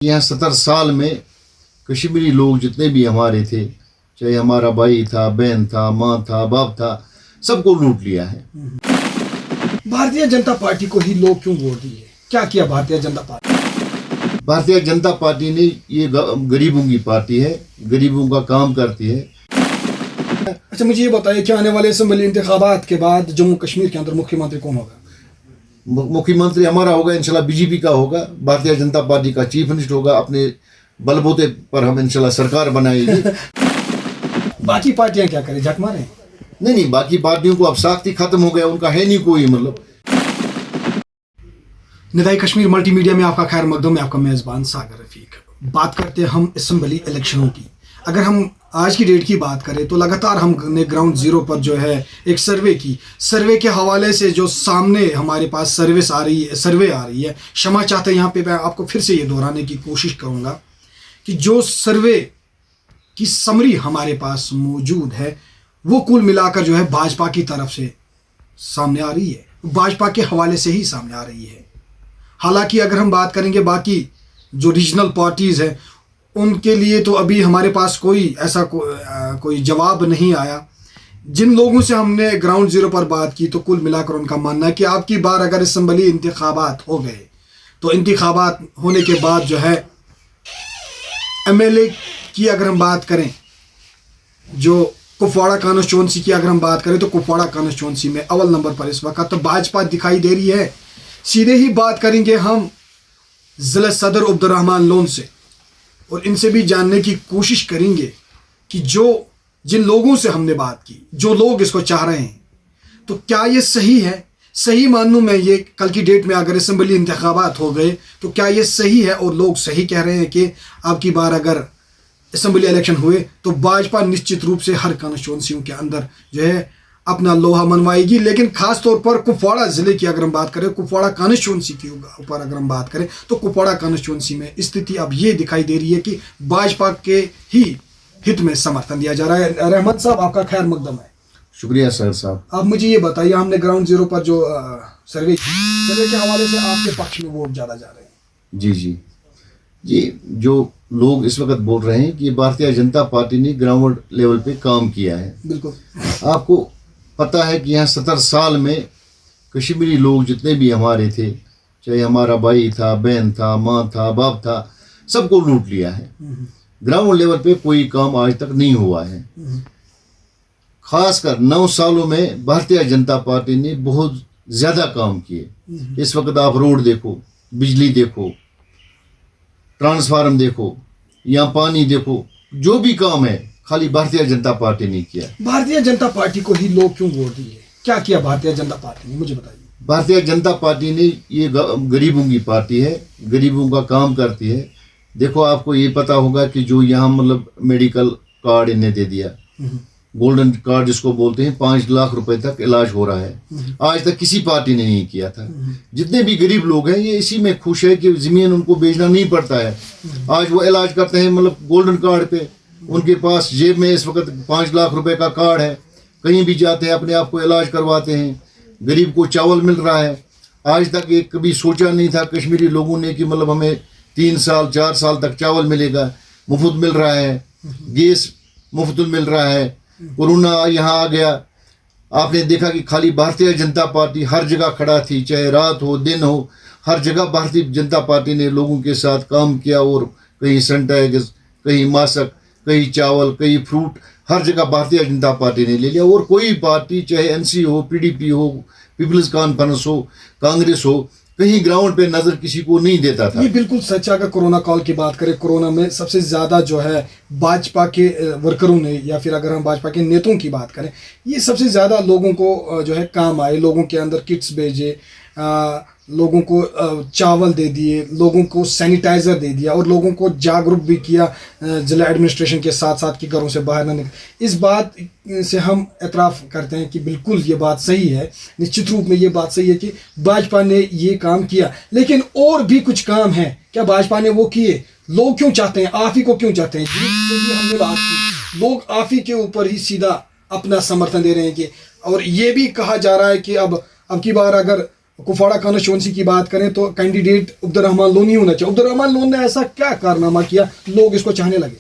यहाँ 70 साल में कश्मीरी लोग जितने भी हमारे थे, चाहे हमारा भाई था, बहन था, माँ था, बाप था, सबको लूट लिया है। भारतीय जनता पार्टी को ही लोग क्यों वोट दिए? क्या किया भारतीय जनता पार्टी? भारतीय जनता पार्टी ने ये गरीबों की पार्टी है, गरीबों का काम करती है। अच्छा, मुझे ये बताइए कि आने वाले असेंबली इंतखाबात के बाद जम्मू कश्मीर के अंदर मुख्यमंत्री कौन होगा? मुख्यमंत्री हमारा होगा, इंशाल्लाह बीजेपी का होगा, भारतीय जनता पार्टी का चीफ मिनिस्टर होगा। अपने बलबूते पर हम इंशाल्लाह सरकार बनाएगी। बाकी पार्टियां क्या करें, झक मारे? नहीं, बाकी पार्टियों को अब साख्ती खत्म हो गया, उनका है नहीं कोई मतलब। निदाई कश्मीर मल्टीमीडिया में आपका खैर मकदम में आपका मेज़बान सागर रफीक। बात करते हैं हम असेंबली इलेक्शनों की। अगर हम आज की डेट की बात करें तो लगातार हमने ग्राउंड जीरो पर जो है एक सर्वे के हवाले से जो सामने हमारे पास सर्वे आ रही है। क्षमा चाहते हैं, यहाँ पे मैं आपको फिर से ये दोहराने की कोशिश करूँगा कि जो सर्वे की समरी हमारे पास मौजूद है वो कुल मिलाकर जो है भाजपा की तरफ से सामने आ रही है, भाजपा के हवाले से ही सामने आ रही है। हालांकि अगर हम बात करेंगे बाकी जो रीजनल पार्टीज़ हैं उनके लिए तो अभी हमारे पास कोई ऐसा कोई जवाब नहीं आया। जिन लोगों से हमने ग्राउंड जीरो पर बात की तो कुल मिलाकर उनका मानना है कि आपकी बार अगर असेंबली इंतखाबात हो गए तो इंतखाबात होने के बाद जो है एमएलए की अगर हम बात करें, जो कुपवाड़ा कॉन्स्टिट्यूंसी की अगर हम बात करें तो कुपवाड़ा कॉन्स्टिट्यूंसी में अव्वल नंबर पर इस वक्त तो भाजपा दिखाई दे रही है। सीधे ही बात करेंगे हम ज़िला सदर अब्दुर्रहमान लोन से और इनसे भी जानने की कोशिश करेंगे कि जिन लोगों से हमने बात की, जो लोग इसको चाह रहे हैं, तो क्या ये सही है? सही मानूं मैं ये कल की डेट में अगर असेंबली इंतखाबात हो गए तो क्या ये सही है और लोग सही कह रहे हैं कि अब की बार अगर असेंबली इलेक्शन हुए तो भाजपा निश्चित रूप से हर कॉन्स्टिट्यूंसियों के अंदर जो है अपना लोहा मनवाएगी। लेकिन खास तौर पर कुपवाड़ा ज़िले की अगर हम बात करें, कुपवाड़ा कॉन्स्टिट्यूंसी के ऊपर अगर हम बात करें तो कुपवाड़ा कॉन्स्टिट्यूंसी में स्थिति अब ये दिखाई दे रही है कि भाजपा के ही हित में समर्थन दिया जा रहा है। रहमत साहब, आपका खैर मकदम है। शुक्रिया सर साहब। आप मुझे ये बताइए, हमने ग्राउंड जीरो पर जो सर्वे के हवाले से आपके पक्ष में वोट ज़्यादा जा रहे हैं? जी, जो लोग इस वक्त बोल रहे हैं कि भारतीय जनता पार्टी ने ग्राउंड लेवल पे काम किया है। बिल्कुल। आपको पता है कि यहाँ 70 साल में कश्मीरी लोग जितने भी हमारे थे, चाहे हमारा भाई था, बहन था, माँ था, बाप था, सबको लूट लिया है। ग्राउंड लेवल पे कोई काम आज तक नहीं हुआ है। खासकर 9 सालों में भारतीय जनता पार्टी ने बहुत ज़्यादा काम किए। इस वक्त आप रोड देखो, बिजली देखो, ट्रांसफार्म देखो, यहाँ पानी देखो, जो भी काम है खाली भारतीय जनता पार्टी ने किया। भारतीय जनता पार्टी को ही लोग क्यों वोट दिए? क्या किया भारतीय जनता पार्टी ने, मुझे बताइए। भारतीय जनता पार्टी ने ये गरीबों की पार्टी है, गरीबों का काम करती है। देखो, आपको ये पता होगा कि जो यहाँ मतलब मेडिकल कार्ड इन्हें दे दिया, गोल्डन कार्ड जिसको बोलते हैं, 5 लाख रुपए तक इलाज हो रहा है। आज तक किसी पार्टी ने नहीं किया था। जितने भी गरीब लोग हैं ये इसी में खुश है कि ज़मीन उनको बेचना नहीं पड़ता है। आज वो इलाज करते हैं मतलब गोल्डन कार्ड पे। उनके पास जेब में इस वक्त 5 लाख रुपए का कार्ड है, कहीं भी जाते हैं अपने आप को इलाज करवाते हैं। गरीब को चावल मिल रहा है। आज तक एक कभी सोचा नहीं था कश्मीरी लोगों ने कि मतलब हमें 3 साल 4 साल तक चावल मिलेगा, मुफ्त मिल रहा है, गैस मुफ्त मिल रहा है। कोरोना यहाँ आ गया, आपने देखा कि खाली भारतीय जनता पार्टी हर जगह खड़ा थी, चाहे रात हो दिन हो, हर जगह भारतीय जनता पार्टी ने लोगों के साथ काम किया। और कहीं सैनिटाइजर, कहीं मास्क, कहीं चावल, कहीं फ्रूट, हर जगह भारतीय जनता पार्टी ने ले लिया। और कोई पार्टी, चाहे एनसी हो, पीडीपी हो, पीपल्स कॉन्फ्रेंस हो, कांग्रेस हो, कहीं ग्राउंड पे नजर किसी को नहीं देता था। ये बिल्कुल सच है। अगर कोरोना काल की बात करें, कोरोना में सबसे ज़्यादा जो है भाजपा के वर्करों ने, या फिर अगर हम भाजपा के नेताओं की बात करें, ये सबसे ज़्यादा लोगों को जो है काम आए। लोगों के अंदर किट्स भेजे, लोगों को चावल दे दिए, लोगों को सैनिटाइज़र दे दिया और लोगों को जागरूक भी किया जिला एडमिनिस्ट्रेशन के साथ साथ कि घरों से बाहर न निकले। इस बात से हम एतराफ़ करते हैं कि बिल्कुल ये बात सही है। निश्चित रूप में ये बात सही है कि भाजपा ने ये काम किया। लेकिन और भी कुछ काम है, क्या भाजपा ने वो किए? लोग क्यों चाहते हैं, आप ही को क्यों चाहते हैं? जी, हमने बात की, लोग आप ही के ऊपर ही सीधा अपना समर्थन दे रहे हैं कि, और ये भी कहा जा रहा है कि अब की बार अगर कुपवाड़ा कॉन्स्टिट्यूंसी की बात करें तो कैंडिडेट अब्दुर्रहमान लोन ही होना चाहिए। अब्दुर्रहमान लोन ने ऐसा क्या कारनामा किया लोग इसको चाहने लगे?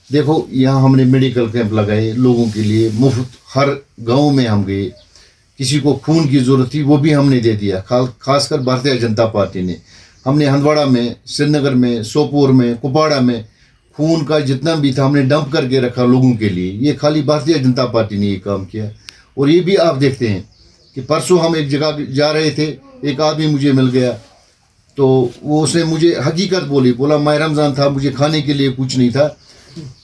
देखो, यहाँ हमने मेडिकल कैंप लगाए लोगों के लिए मुफ्त, हर गांव में हम गए, किसी को खून की ज़रूरत थी वो भी हमने दे दिया, खासकर भारतीय जनता पार्टी ने। हमने हंदवाड़ा में, श्रीनगर में, सोपोर में, कुपवाड़ा में खून का जितना भी था हमने डंप करके रखा लोगों के लिए। ये खाली भारतीय जनता पार्टी ने ये काम किया। और ये भी आप देखते हैं कि परसों हम एक जगह जा रहे थे, एक आदमी मुझे मिल गया, तो वो उसने मुझे हकीकत बोला माह रमज़ान था, मुझे खाने के लिए कुछ नहीं था।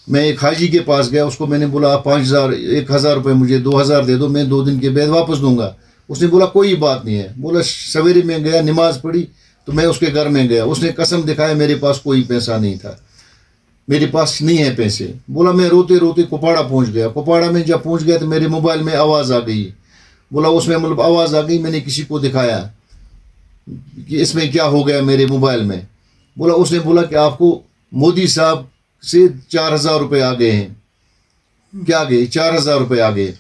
मैं एक हाजी के पास गया, उसको मैंने बोला आप 5,000 1,000 रुपये मुझे 2,000 दे दो, मैं 2 दिन के बाद वापस दूंगा। उसने बोला कोई बात नहीं है। बोला सवेरे में गया, नमाज पढ़ी, तो मैं उसके घर में गया, उसने कसम दिखाया मेरे पास कोई पैसा नहीं था, मेरे पास नहीं है पैसे। बोला मैं रोते रोते कुपवाड़ा पहुंच गया। कुपवाड़ा में जब पहुंच गया तो मेरे मोबाइल में आवाज़ आ गई। बोला उसमें मतलब आवाज़ आ गई, मैंने किसी को दिखाया कि इसमें क्या हो गया मेरे मोबाइल में। बोला उसने बोला कि आपको मोदी साहब से 4,000 रुपये आ गए हैं। क्या आ गए? 4,000 रुपये आ गए।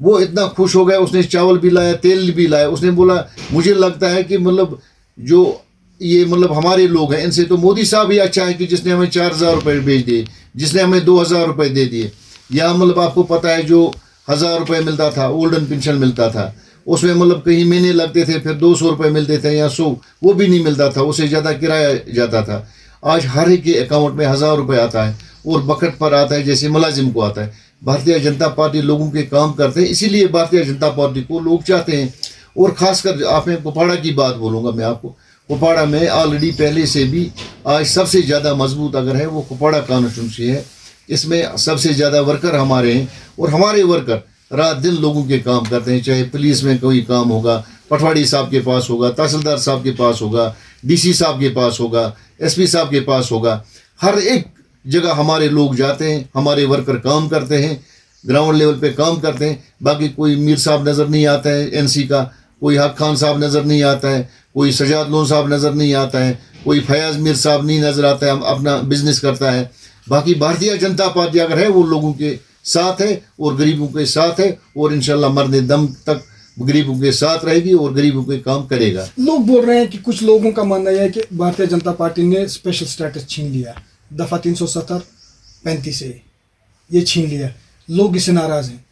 वो इतना खुश हो गया, उसने चावल भी लाया, तेल भी लाया। उसने बोला मुझे लगता है कि मतलब जो ये मतलब हमारे लोग हैं, इनसे तो मोदी साहब ही अच्छा है कि जिसने हमें 4,000 रुपये भेज दिए, जिसने हमें 2,000 रुपये दे दिए। या मतलब आपको पता है जो 1,000 रुपये मिलता था, ओल्डन पेंशन मिलता था, उसमें मतलब कहीं महीने लगते थे, फिर 200 रुपये मिलते थे या 100, वो भी नहीं मिलता था, उससे ज़्यादा किराया जाता था। आज हर एक के अकाउंट में 1,000 रुपये आता है और बकट पर आता है जैसे मुलाजिम को आता है। भारतीय जनता पार्टी लोगों के काम करते हैं, इसीलिए भारतीय जनता पार्टी को लोग चाहते हैं। और ख़ासकर आप मैं कुपवाड़ा की बात बोलूँगा, मैं आपको कुपवाड़ा में ऑलरेडी पहले से भी आज सबसे ज़्यादा मजबूत अगर है वो कुपवाड़ा कॉन्स्टिट्यूंसी है। इसमें सबसे ज़्यादा वर्कर हमारे हैं और हमारे वर्कर रात दिन लोगों के काम करते हैं। चाहे पुलिस में कोई काम होगा, पटवारी साहब के पास होगा, तहसीलदार साहब के पास होगा, डीसी साहब के पास होगा, एसपी साहब के पास होगा, हर एक जगह हमारे लोग जाते हैं, हमारे वर्कर काम करते हैं, ग्राउंड लेवल पे काम करते हैं। बाकी कोई मीर साहब नज़र नहीं आता है एनसी का, कोई हक खान साहब नज़र नहीं आता है, कोई सजाद लोन साहब नज़र नहीं आता है, कोई फयाज मीर साहब नहीं नज़र आता है, अपना बिजनेस करता है। बाकी भारतीय जनता पार्टी अगर है वो लोगों के साथ है और गरीबों के साथ है और इंशाल्लाह मरने दम तक गरीबों के साथ रहेगी और गरीबों के काम करेगा। लोग बोल रहे हैं कि कुछ लोगों का मानना है कि भारतीय जनता पार्टी ने स्पेशल स्टेटस छीन लिया, दफ़ा 370-35 से ये छीन लिया, लोग इससे नाराज़ हैं।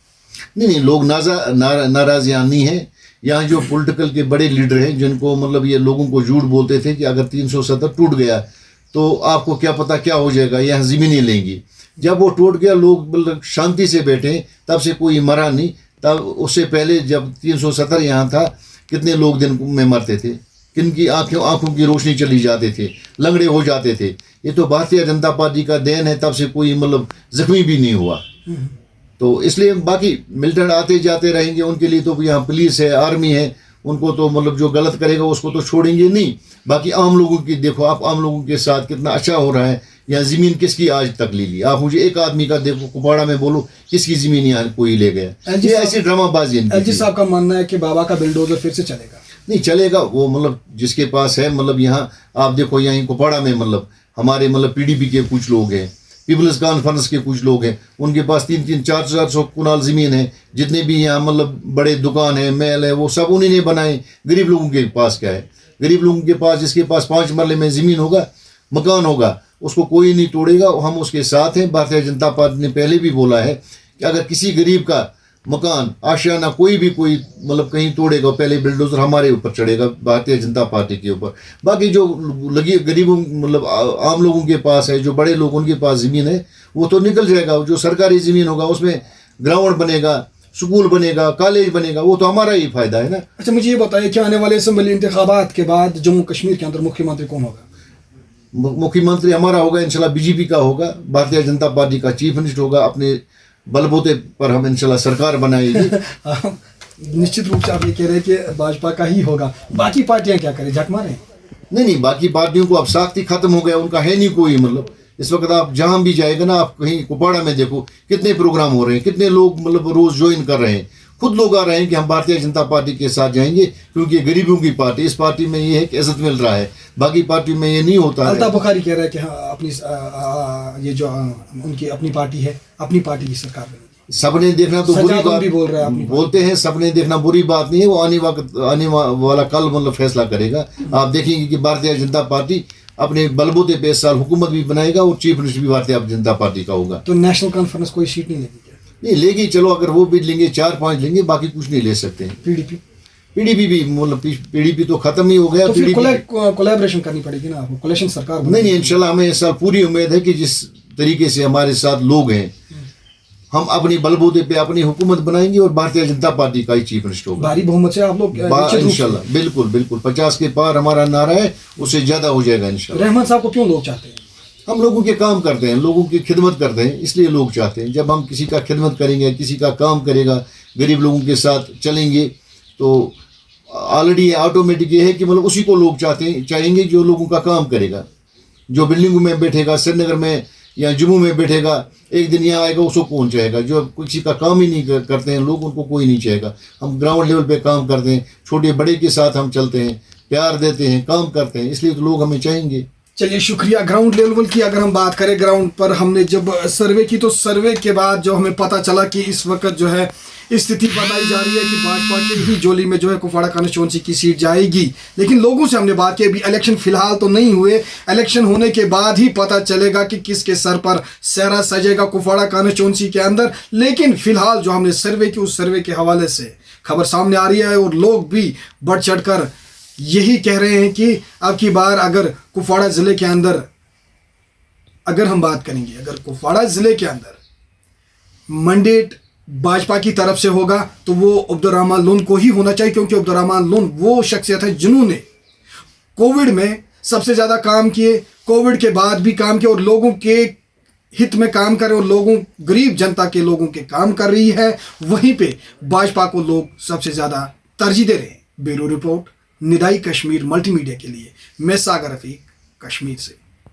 नहीं, लोग नाराज़ यहाँ नहीं है। यहाँ जो पॉलिटिकल के बड़े लीडर हैं जिनको मतलब ये लोगों को झूठ बोलते थे कि अगर 370 टूट गया तो आपको क्या पता क्या हो जाएगा, यहाँ ज़मीनें लेंगी। जब वो टूट गया लोग मतलब शांति से बैठे, तब से कोई मरा नहीं। तब उससे पहले जब 370 यहाँ था कितने लोग दिन में मरते थे, किन की आँखों की रोशनी चली जाते थे, लंगड़े हो जाते थे। ये तो भारतीय जनता पार्टी का देन है, तब से कोई मतलब जख्मी भी नहीं हुआ। तो इसलिए बाकी मिलिटेंट आते जाते रहेंगे, उनके लिए तो यहाँ पुलिस है, आर्मी है, उनको तो मतलब जो गलत करेगा उसको तो छोड़ेंगे नहीं। बाकी आम लोगों की देखो आप, आम लोगों के साथ कितना अच्छा हो रहा है। यहाँ ज़मीन किसकी आज तक ले ली? आप मुझे एक आदमी का देखो कुपवाड़ा में बोलो किसकी ज़मीन यहाँ कोई ले गया? ये ऐसी ड्रामाबाजी। एलजी साहब का मानना है कि बाबा का बिल्डोजर फिर से चलेगा। नहीं चलेगा, वो मतलब जिसके पास है, मतलब यहाँ आप देखो यहाँ कुपवाड़ा में मतलब हमारे मतलब पीडीपी के कुछ लोग हैं, पीपल्स कॉन्फ्रेंस के कुछ लोग हैं, उनके पास 3-3, 400 कुनाल ज़मीन है। जितने भी यहाँ मतलब बड़े दुकान है, महल है, वो सब उन्हीं ने बनाए। गरीब लोगों के पास क्या है? गरीब लोगों के पास जिसके पास 5 मरले में ज़मीन होगा, मकान होगा, उसको कोई नहीं तोड़ेगा। हम उसके साथ हैं। भारतीय जनता पार्टी ने पहले भी बोला है कि अगर किसी गरीब का मकान, आशियाना कोई मतलब कहीं तोड़ेगा, पहले बिल्डोजर हमारे ऊपर चढ़ेगा, भारतीय जनता पार्टी के ऊपर। बाकी जो लगी गरीबों मतलब आम लोगों के पास है, जो बड़े लोग उनके पास ज़मीन है, वो तो निकल जाएगा। जो सरकारी ज़मीन होगा उसमें ग्राउंड बनेगा, स्कूल बनेगा, कॉलेज बनेगा, वो तो हमारा ही फ़ायदा है ना। अच्छा मुझे ये बताइए कि आने वाले असेंबली इंतखाबात के बाद जम्मू कश्मीर के अंदर मुख्यमंत्री कौन होगा? मुख्यमंत्री हमारा होगा इंशाल्लाह, बीजेपी का होगा, भारतीय जनता पार्टी का चीफ मिनिस्टर होगा। अपने बलबूते पर हम इंशाल्लाह सरकार बनाएगी। निश्चित रूप से आप ये कह रहे हैं कि भाजपा का ही होगा, बाकी पार्टियां क्या करें, झक मारें? नहीं, बाकी पार्टियों को अब साख्ती खत्म हो गया, उनका है नहीं कोई मतलब। इस वक्त आप जहाँ भी जाएगा ना, आप कहीं कुपवाड़ा में देखो कितने प्रोग्राम हो रहे हैं, कितने लोग मतलब रोज़ ज्वाइन कर रहे हैं। खुद लोग आ रहे हैं कि हम भारतीय जनता पार्टी के साथ जाएंगे क्योंकि गरीबों की पार्टी, इस पार्टी में ये है कि इज्जत मिल रहा है, बाकी पार्टी में ये नहीं होता है। अल्ताफ बुखारी कह रहा है कि हाँ अपनी ये जो उनकी अपनी पार्टी है, अपनी पार्टी की सरकार बनेगी। सपने देखना तो बुरी सजा बात भी बोल रहे हैं आप। बोलते हैं, सपने देखना बुरी बात नहीं है, वो आने वाला कल मतलब फैसला करेगा। आप देखेंगे कि भारतीय जनता पार्टी अपने बलबूते पे इस साल हुकूमत भी बनाएगा और चीफ मिनिस्टर भी भारतीय जनता पार्टी का होगा। तो नेशनल कॉन्फ्रेंस कोई सीट नहीं लेगी क्या? नहीं लेगी, चलो अगर वो भी लेंगे 4-5 लेंगे, बाकी कुछ नहीं ले सकते हैं। पीडीपी भी मतलब पीडीपी तो खत्म ही हो गया। तो फिर कोलैबोरेशन करनी पड़ेगी ना आपको, कोalition सरकार नहीं इंशाल्लाह हमें इस साल पूरी उम्मीद है कि जिस तरीके से हमारे साथ लोग हैं, हम अपनी बलबूते पे अपनी हुकूमत बनाएंगे और भारतीय जनता पार्टी का ही चीफ मिनिस्टर होगा। भारी बहुमत से आप लोग इंशाल्लाह बिल्कुल बिल्कुल 50 के पार हमारा नारा है, उससे ज्यादा हो जाएगा इंशाल्लाह। रहमान साहब को क्यों लोग चाहते हैं? हम लोगों के काम करते हैं, लोगों की खिदमत करते हैं, इसलिए लोग चाहते हैं। जब हम किसी का खिदमत करेंगे, किसी का काम करेगा, गरीब लोगों के साथ चलेंगे, तो ऑलरेडी ऑटोमेटिक ये है कि मतलब उसी को लोग चाहेंगे जो लोगों का काम करेगा। जो बिल्डिंगों में बैठेगा श्रीनगर में या जम्मू में बैठेगा, एक दिन यहाँ आएगा, उसको कौन चाहेगा? जो किसी का काम ही नहीं करते हैं लोग, उनको कोई नहीं चाहेगा। हम ग्राउंड लेवल पे काम करते हैं, छोटे बड़े के साथ हम चलते हैं, प्यार देते हैं, काम करते हैं, इसलिए तो लोग हमें चाहेंगे। चलिए शुक्रिया। ग्राउंड लेवल की अगर हम बात करें, ग्राउंड पर हमने जब सर्वे की, तो सर्वे के बाद जो हमें पता चला कि इस वक्त जो है स्थिति बताई जा रही है कि भाजपा की ही झोली में जो है कुपवाड़ा कॉन्स्टिट्यूंसी की सीट जाएगी। लेकिन लोगों से हमने बात की, अभी इलेक्शन फिलहाल तो नहीं हुए, इलेक्शन होने के बाद ही पता चलेगा कि किसके सर पर सेहरा सजेगा कुपवाड़ा कॉन्स्टिट्यूंसी के अंदर। लेकिन फिलहाल जो हमने सर्वे की, उस सर्वे के हवाले से खबर सामने आ रही है और लोग भी बढ़ चढ़ कर यही कह रहे हैं कि अब की बार अगर कुपवाड़ा ज़िले के अंदर, अगर हम बात करेंगे, अगर कुपवाड़ा ज़िले के अंदर मैंडेट भाजपा की तरफ से होगा तो वो अब्दुर्रहमान लोन को ही होना चाहिए, क्योंकि अब्दुर्रहमान लोन वो शख्सियत है जिन्होंने कोविड में सबसे ज़्यादा काम किए, कोविड के बाद भी काम किए और लोगों के हित में काम करे और लोगों, गरीब जनता के लोगों के काम कर रही है। वहीं पे भाजपा को लोग सबसे ज़्यादा तरजीह दे रहे हैं। ब्यूरो रिपोर्ट निदाई कश्मीर मल्टीमीडिया के लिए मैं सागर रफीक, कश्मीर से।